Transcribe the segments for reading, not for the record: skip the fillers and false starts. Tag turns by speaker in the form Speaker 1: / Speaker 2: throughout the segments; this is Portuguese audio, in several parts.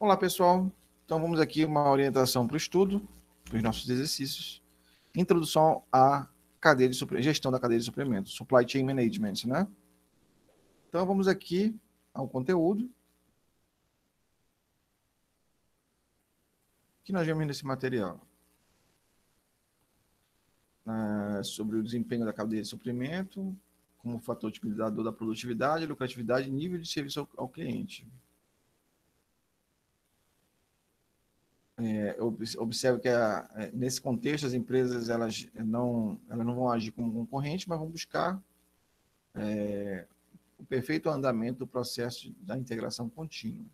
Speaker 1: Olá, pessoal. Então, vamos aqui uma orientação para o estudo, para os nossos exercícios. Introdução à cadeia de gestão da cadeia de suprimentos, Supply Chain Management, né? Então, vamos aqui ao conteúdo que nós vemos nesse material. Sobre o desempenho da cadeia de suprimento, como fator utilizador da produtividade, lucratividade e nível de serviço ao cliente. Observe que nesse contexto as empresas elas não vão agir como concorrente, mas vão buscar o perfeito andamento do processo da integração contínua.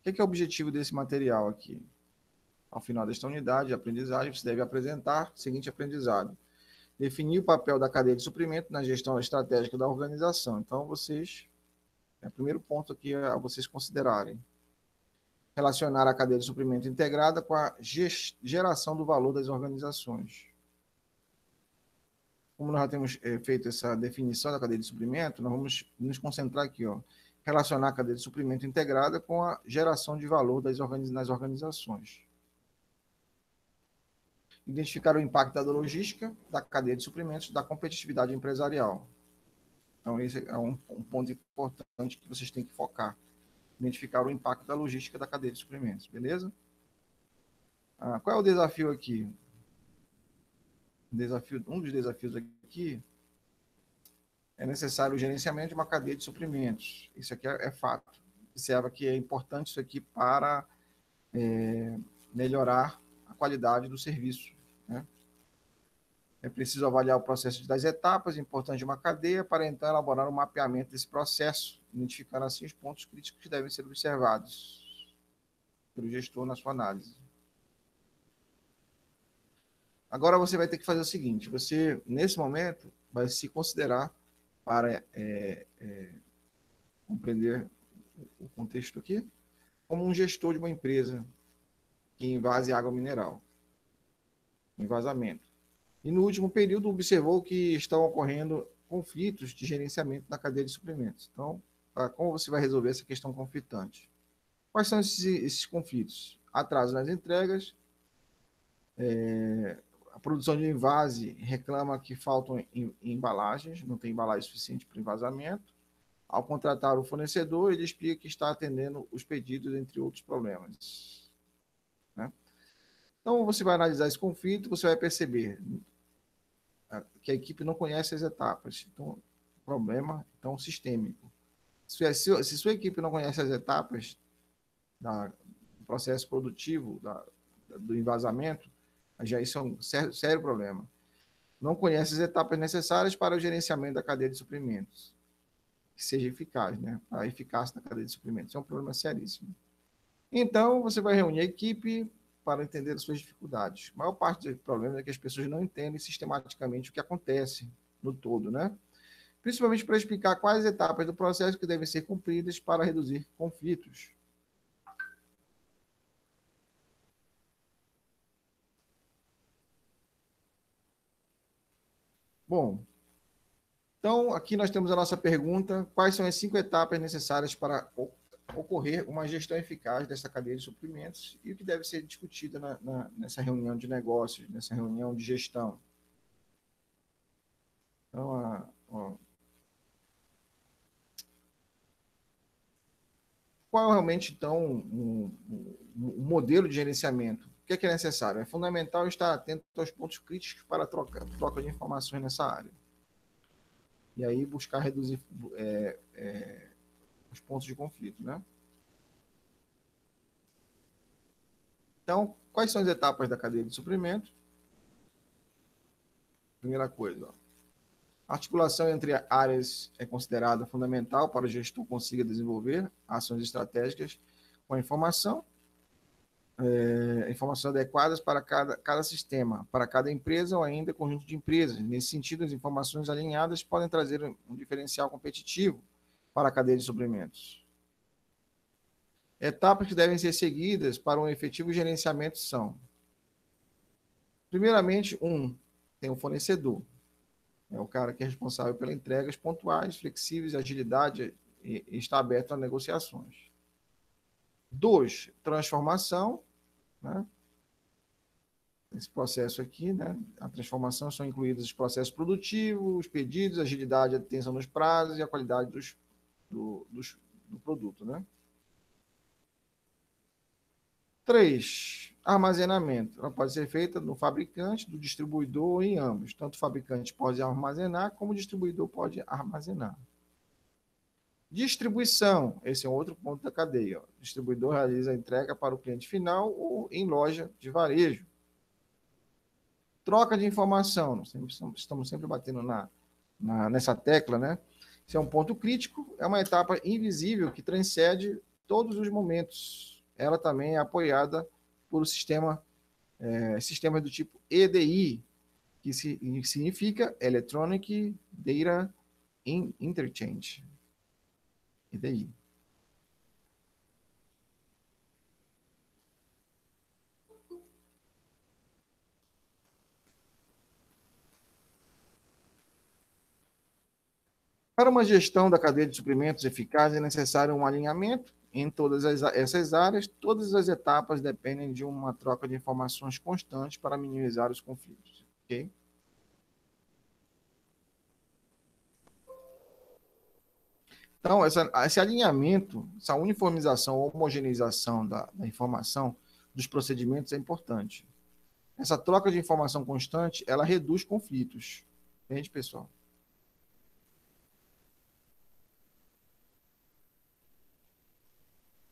Speaker 1: O que é o objetivo desse material aqui? Ao final desta unidade de aprendizagem, você deve apresentar o seguinte aprendizado: definir o papel da cadeia de suprimento na gestão estratégica da organização. Então, o primeiro ponto aqui a vocês considerarem. Relacionar a cadeia de suprimento integrada com a geração do valor das organizações. Como nós já temos feito essa definição da cadeia de suprimento, nós vamos nos concentrar aqui, relacionar a cadeia de suprimento integrada com a geração de valor nas organizações. Identificar o impacto da logística, da cadeia de suprimentos, da competitividade empresarial. Então, esse é um ponto importante que vocês têm que focar. Identificar o impacto da logística da cadeia de suprimentos, beleza? Qual é o desafio aqui? Um dos desafios aqui é necessário o gerenciamento de uma cadeia de suprimentos. Isso aqui é fato. Observa que é importante isso aqui para melhorar a qualidade do serviço, né? É preciso avaliar o processo das etapas importantes de uma cadeia para então elaborar um mapeamento desse processo, identificando assim os pontos críticos que devem ser observados pelo gestor na sua análise. Agora você vai ter que fazer o seguinte: você, nesse momento, vai se considerar para compreender o contexto aqui, como um gestor de uma empresa que invase água mineral, um vazamento. E no último período observou que estão ocorrendo conflitos de gerenciamento na cadeia de suprimentos. Então, como você vai resolver essa questão conflitante? Quais são esses conflitos? Atraso nas entregas, a produção de invase reclama que faltam embalagens, não tem embalagem suficiente para envasamento. Ao contratar o fornecedor, ele explica que está atendendo os pedidos, entre outros problemas, né? Então, você vai analisar esse conflito, você vai perceber que a equipe não conhece as etapas. Então, problema sistêmico. Se sua equipe não conhece as etapas do processo produtivo, do envasamento, já isso é um sério problema. Não conhece as etapas necessárias para o gerenciamento da cadeia de suprimentos, que seja eficaz, né? A eficácia da cadeia de suprimentos. É um problema seríssimo. Então, você vai reunir a equipe para entender as suas dificuldades. A maior parte dos problemas é que as pessoas não entendem sistematicamente o que acontece no todo, né? Principalmente para explicar quais etapas do processo que devem ser cumpridas para reduzir conflitos. Bom, então aqui nós temos a nossa pergunta: quais são as 5 etapas necessárias para ocorrer uma gestão eficaz dessa cadeia de suprimentos e o que deve ser discutido nessa reunião de negócios, nessa reunião de gestão? Então, qual é realmente, então, um modelo de gerenciamento? O que é necessário? É fundamental estar atento aos pontos críticos para a troca de informações nessa área. E aí buscar reduzir os pontos de conflito, né? Então, quais são as etapas da cadeia de suprimento? Primeira coisa, a articulação entre áreas é considerada fundamental para o gestor consiga desenvolver ações estratégicas com a informações adequadas para cada sistema, para cada empresa ou ainda conjunto de empresas. Nesse sentido, as informações alinhadas podem trazer um diferencial competitivo para a cadeia de suprimentos. Etapas que devem ser seguidas para um efetivo gerenciamento são: primeiramente, tem o fornecedor. É o cara que é responsável pelas entregas pontuais, flexíveis, agilidade e está aberto a negociações. 2, transformação, né? Esse processo aqui, né? A transformação são incluídos os processos produtivos, os pedidos, a agilidade, a atenção nos prazos e a qualidade do produto, né? 3, armazenamento. Ela pode ser feita no fabricante, do distribuidor ou em ambos. Tanto o fabricante pode armazenar, como o distribuidor pode armazenar. Distribuição, esse é um outro ponto da cadeia. O distribuidor realiza a entrega para o cliente final ou em loja de varejo. Troca de informação, estamos sempre batendo nessa tecla, né? Esse é um ponto crítico, é uma etapa invisível que transcende todos os momentos. Ela também é apoiada por sistemas do tipo EDI, que significa Electronic Data Interchange. EDI. Para uma gestão da cadeia de suprimentos eficaz, é necessário um alinhamento em todas essas áreas. Todas as etapas dependem de uma troca de informações constante para minimizar os conflitos. Okay? Então, esse alinhamento, essa uniformização, homogeneização da informação, dos procedimentos é importante. Essa troca de informação constante, ela reduz conflitos. Entende, pessoal?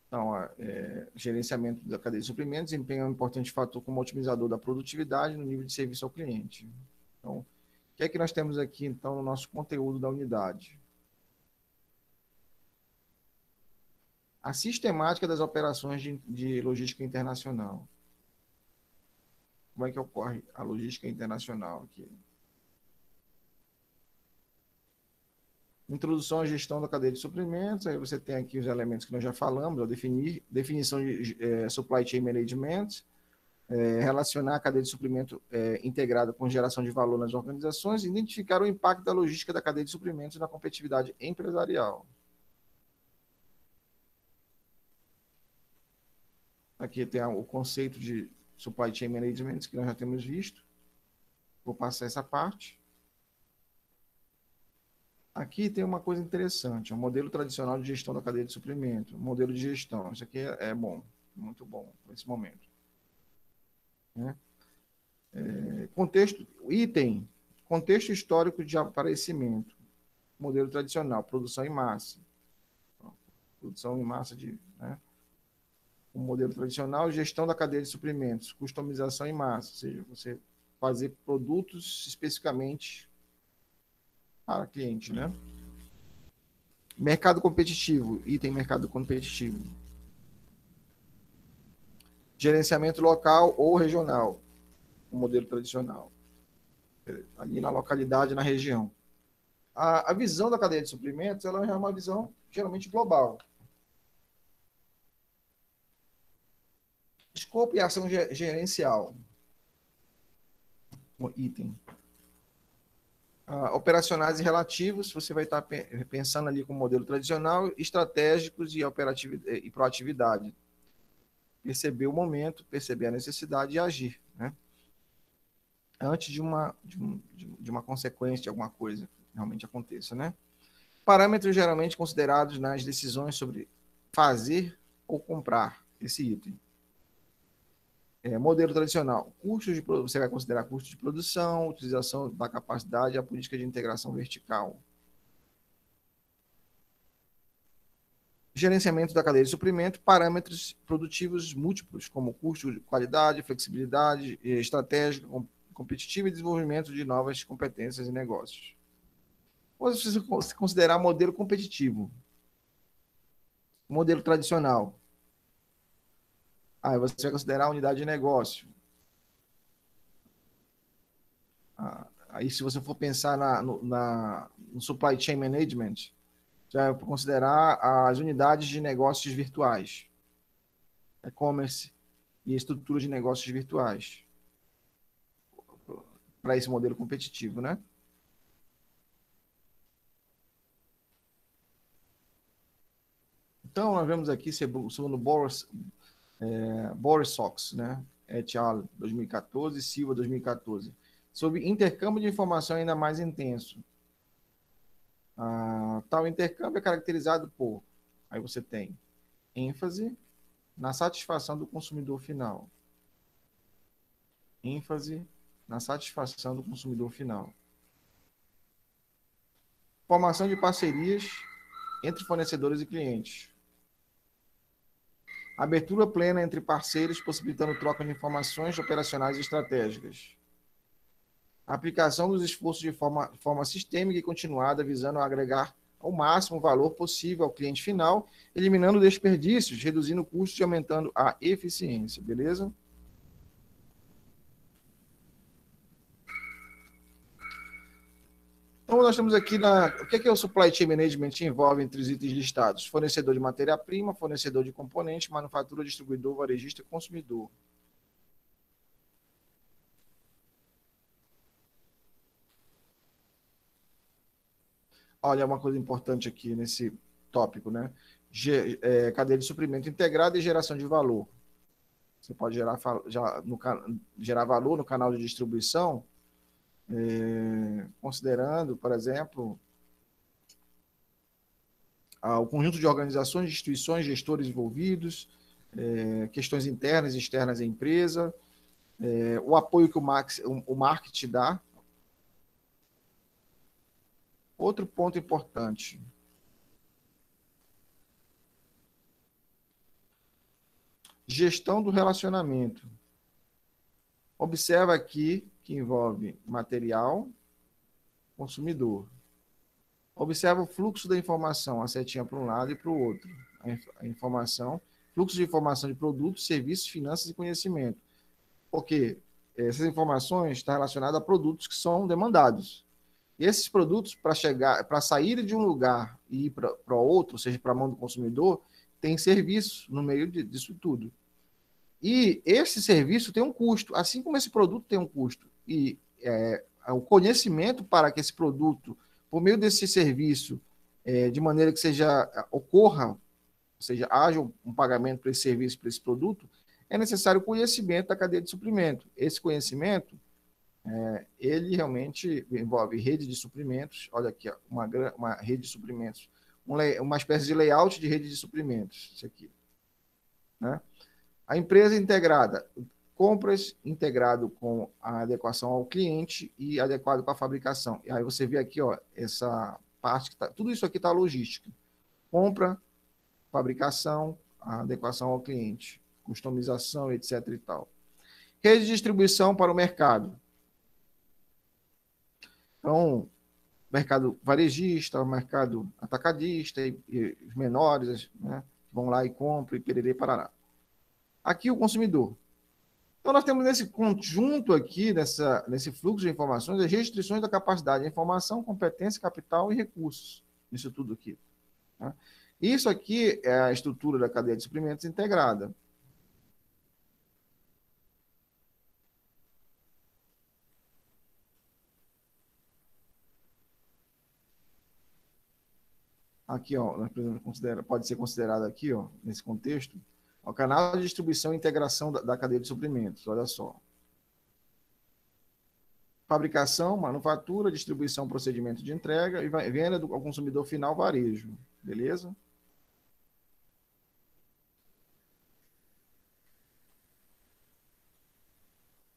Speaker 1: Então, gerenciamento da cadeia de suprimentos desempenha um importante fator como otimizador da produtividade no nível de serviço ao cliente. Então, o que é que nós temos aqui, então, no nosso conteúdo da unidade? A sistemática das operações de logística internacional. Como é que ocorre a logística internacional aqui? Introdução à gestão da cadeia de suprimentos, aí você tem aqui os elementos que nós já falamos, definição de supply chain management, relacionar a cadeia de suprimento integrada com geração de valor nas organizações, identificar o impacto da logística da cadeia de suprimentos na competitividade empresarial. Aqui tem o conceito de supply chain management, que nós já temos visto. Vou passar essa parte. Aqui tem uma coisa interessante, um modelo tradicional de gestão da cadeia de suprimento, um modelo de gestão. Isso aqui é bom, muito bom nesse momento. Né? Contexto histórico de aparecimento, modelo tradicional, produção em massa. Produção em massa o modelo tradicional, gestão da cadeia de suprimentos, customização em massa, ou seja, você fazer produtos especificamente para cliente, né? Mercado competitivo, item mercado competitivo. Gerenciamento local ou regional, o modelo tradicional. Ali na localidade, na região. A visão da cadeia de suprimentos, ela é uma visão geralmente global. Escopo e ação gerencial. O item. Operacionais e relativos, você vai estar pensando ali com o modelo tradicional, estratégicos e proatividade. Perceber o momento, perceber a necessidade e agir, né? Antes de uma consequência de alguma coisa que realmente aconteça, né? Parâmetros geralmente considerados nas decisões sobre fazer ou comprar esse item. Modelo tradicional. Você vai considerar custos de produção, utilização da capacidade e a política de integração vertical. Gerenciamento da cadeia de suprimento, parâmetros produtivos múltiplos, como custo, qualidade, flexibilidade, estratégia, competitiva e desenvolvimento de novas competências e negócios. Ou se você considerar modelo competitivo, modelo tradicional, aí você vai considerar a unidade de negócio. Aí, se você for pensar no supply chain management, você vai considerar as unidades de negócios virtuais, e-commerce e estrutura de negócios virtuais, para esse modelo competitivo, né? Então, nós vemos aqui, segundo Borisov, né? Et al. 2014, Silva 2014, sobre intercâmbio de informação ainda mais intenso. Tal intercâmbio é caracterizado por, aí você tem ênfase na satisfação do consumidor final. ênfase na satisfação do consumidor final. Formação de parcerias entre fornecedores e clientes. Abertura plena entre parceiros, possibilitando troca de informações operacionais e estratégicas. Aplicação dos esforços de forma sistêmica e continuada, visando agregar ao máximo o valor possível ao cliente final, eliminando desperdícios, reduzindo custos e aumentando a eficiência. Beleza? Então, nós temos aqui o que é o Supply Chain Management, que envolve entre os itens listados? Fornecedor de matéria-prima, fornecedor de componentes, manufatura, distribuidor, varejista, consumidor. Olha, uma coisa importante aqui nesse tópico, né? Cadeia de suprimento integrada e geração de valor. Você pode gerar valor no canal de distribuição, considerando, por exemplo, o conjunto de organizações, instituições, gestores envolvidos, questões internas e externas à empresa, o apoio que o marketing dá. Outro ponto importante. Gestão do relacionamento. Observa aqui que envolve material, consumidor. Observa o fluxo da informação, a setinha para um lado e para o outro. A informação, fluxo de informação de produtos, serviços, finanças e conhecimento. Porque essas informações estão relacionadas a produtos que são demandados. E esses produtos, para sair de um lugar e ir para outro, ou seja, para a mão do consumidor, tem serviço no meio disso tudo. E esse serviço tem um custo, assim como esse produto tem um custo. E o conhecimento para que esse produto, por meio desse serviço, de maneira que ocorra, ou seja, haja um pagamento para esse serviço, para esse produto, é necessário o conhecimento da cadeia de suprimento. Esse conhecimento, ele realmente envolve rede de suprimentos. Olha aqui, uma rede de suprimentos, uma espécie de layout de rede de suprimentos, isso aqui, né? A empresa integrada, compras integrado com a adequação ao cliente e adequado com a fabricação. E aí você vê aqui, ó, essa parte, tudo isso aqui está logística. Compra, fabricação, a adequação ao cliente, customização, etc. e tal. Rede de distribuição para o mercado. Então, mercado varejista, mercado atacadista, e os menores, né, vão lá e compram, e pererê, parará. Aqui o consumidor. Então, nós temos nesse conjunto aqui, nesse fluxo de informações, as restrições da capacidade de informação, competência, capital e recursos. Isso tudo aqui. Tá? Isso aqui é a estrutura da cadeia de suprimentos integrada. Aqui, ó, pode ser considerado aqui, ó, nesse contexto, o canal de distribuição e integração da cadeia de suprimentos. Olha só. Fabricação, manufatura, distribuição, procedimento de entrega e venda ao consumidor final, varejo. Beleza?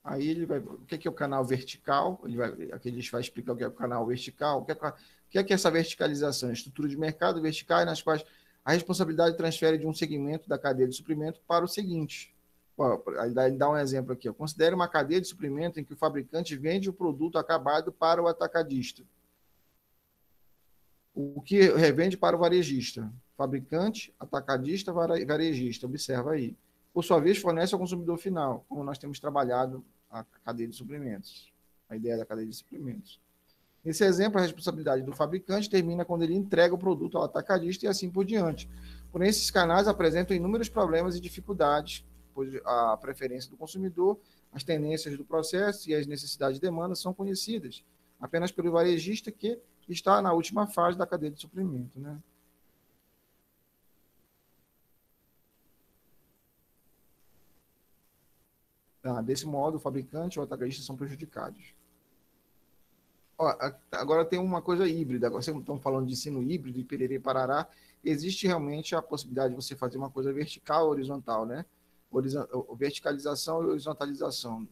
Speaker 1: Aí ele vai. O que é o canal vertical? Aqui a gente vai explicar o que é o canal vertical. O que é essa verticalização? Estrutura de mercado verticais nas quais a responsabilidade transfere de um segmento da cadeia de suprimento para o seguinte. Ele dá um exemplo aqui. Ó. Considere uma cadeia de suprimento em que o fabricante vende o produto acabado para o atacadista. O que revende para o varejista. Fabricante, atacadista, varejista. Observa aí. Por sua vez, fornece ao consumidor final, como nós temos trabalhado a cadeia de suprimentos. A ideia da cadeia de suprimentos. Nesse exemplo, a responsabilidade do fabricante termina quando ele entrega o produto ao atacadista e assim por diante. Porém, esses canais apresentam inúmeros problemas e dificuldades, pois a preferência do consumidor, as tendências do processo e as necessidades de demanda são conhecidas apenas pelo varejista que está na última fase da cadeia de suprimento, né? Desse modo, o fabricante ou o atacadista são prejudicados. Ó, agora tem uma coisa híbrida. Agora vocês estão falando de ensino híbrido, de pererê parará. Existe realmente a possibilidade de você fazer uma coisa vertical ou horizontal, né? Verticalização e horizontalização.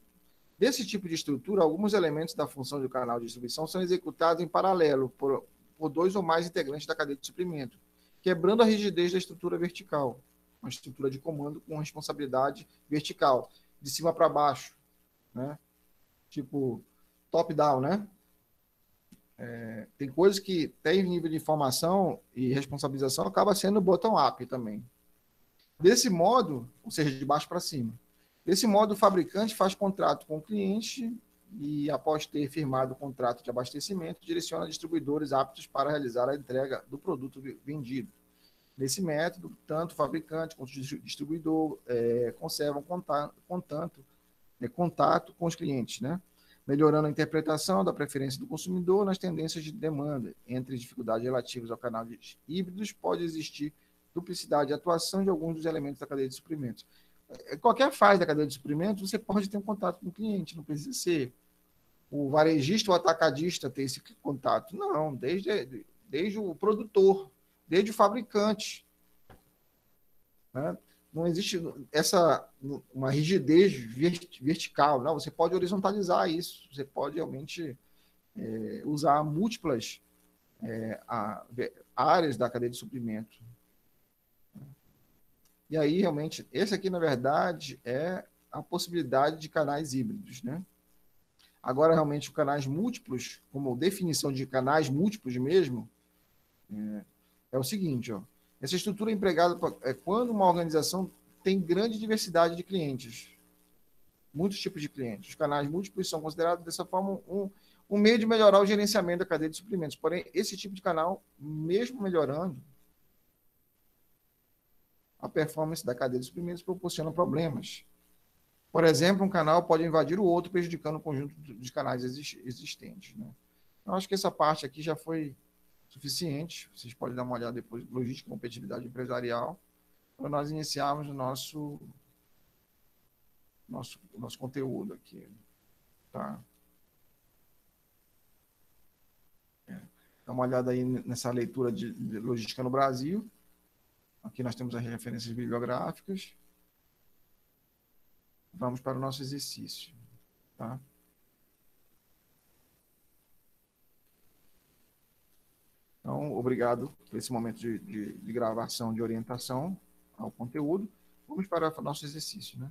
Speaker 1: Desse tipo de estrutura, alguns elementos da função do canal de distribuição são executados em paralelo por dois ou mais integrantes da cadeia de suprimento, quebrando a rigidez da estrutura vertical, uma estrutura de comando com responsabilidade vertical, de cima para baixo, né? Tipo top-down, né? Tem coisas que tem nível de informação e responsabilização acaba sendo bottom-up também. Desse modo, ou seja, de baixo para cima. Desse modo, o fabricante faz contrato com o cliente e, após ter firmado o contrato de abastecimento, direciona distribuidores aptos para realizar a entrega do produto vendido. Nesse método, tanto o fabricante quanto o distribuidor conservam contato com os clientes, né? Melhorando a interpretação da preferência do consumidor nas tendências de demanda. Entre dificuldades relativas ao canal de híbridos, pode existir duplicidade de atuação de alguns dos elementos da cadeia de suprimentos. Qualquer fase da cadeia de suprimentos, você pode ter um contato com o cliente, não precisa ser o varejista ou atacadista ter esse contato. Não, desde o produtor, desde o fabricante. Né? Não existe uma rigidez vertical, não. Você pode horizontalizar isso, você pode realmente usar múltiplas áreas da cadeia de suprimento. E aí, realmente, esse aqui, na verdade, é a possibilidade de canais híbridos, né? Agora, realmente, os canais múltiplos, como definição de canais múltiplos mesmo, é o seguinte, ó. Essa estrutura é empregada quando uma organização tem grande diversidade de clientes, muitos tipos de clientes. Os canais múltiplos são considerados, dessa forma, um meio de melhorar o gerenciamento da cadeia de suprimentos. Porém, esse tipo de canal, mesmo melhorando, a performance da cadeia de suprimentos proporciona problemas. Por exemplo, um canal pode invadir o outro, prejudicando o conjunto de canais existentes. Né? Eu acho que essa parte aqui já foi suficiente. Vocês podem dar uma olhada depois, logística e competitividade empresarial, para nós iniciarmos o nosso conteúdo aqui. Tá? Dá uma olhada aí nessa leitura de logística no Brasil. Aqui nós temos as referências bibliográficas. Vamos para o nosso exercício. Tá? Então, obrigado por esse momento de gravação, de orientação ao conteúdo. Vamos para o nosso exercício, né?